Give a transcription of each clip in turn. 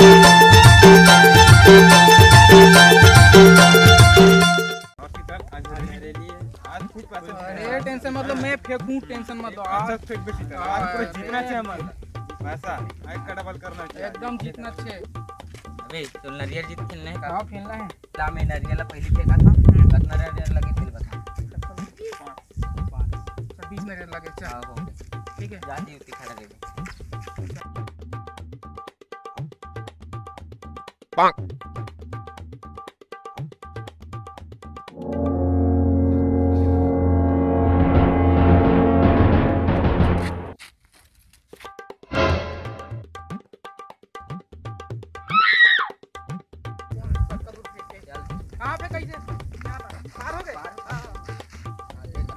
अरे टेंशन मतलब मैं फेंकूं, टेंशन मत लो। आज फेंक दो सीधा, आज पूरा जीतना चाहिए हमारा पैसा, आज का डबल करना चाहिए, एकदम जीतना चाहिए। अबे तो नरियल जीत खेलना है कहाँ खेलना है? ला मैं नरियल पहले फेंका था, कितना नरियल लगे फिर बता। 20 मिनट लगे। चल हो गया, ठीक है, जा दी उतनी खड़ा दे Bonk. कहाँ पे कैसे पार हो गए?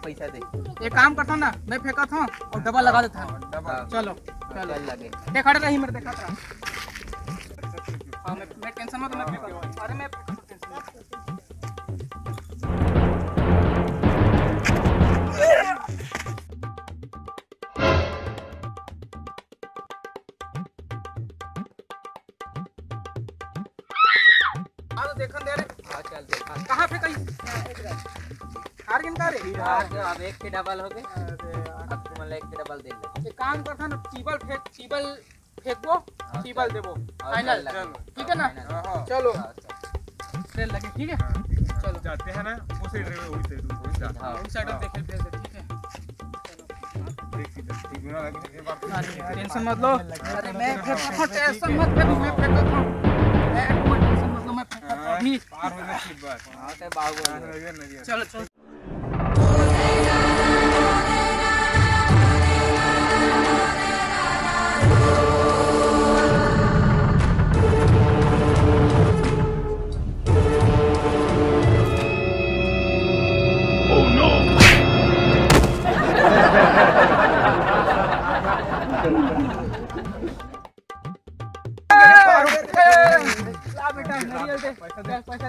पैसा दे। एक काम करता ना, मैं फेंका था और डबल लगा देता हूँ। चलो चलो लगे ये खड़े रही, मेरे देखा था। हाँ मैं टेंशन मत, मैं फेंका। अरे मैं फेंका, टेंशन मत। हाँ तो देखन दे रे। हाँ चल देखा कहाँ फेंका? हार गिनता रे। अब एक के डबल हो गए, अब तुम मतलब एक के डबल दे ले। एक काम करता ना, टीबल फेंकबो, टीबल देबो, फाइनल। ठीक है ना? चलो ट्रेन लगे, ठीक है? चलो जाते हैं ना वो साइड रे, वही साइड देख ले, ठीक है? देख सीधा ठीक ना लगे एक बार। टेंशन मत लो। अरे मैं फेंका था, टेंशन मत ले, मैं फेंका था। मैं टेंशन मत लो, मैं फेंका था अभी। पार हो गया ठीक बात। हाँ तो बाबू चलो चलो बेटा, नारियल दे, पैसा दे, पैसा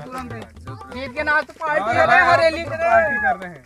तुरंत दे। जीत के ना तो पार्टी है रे, हरेली पार्टी कर रहे हैं।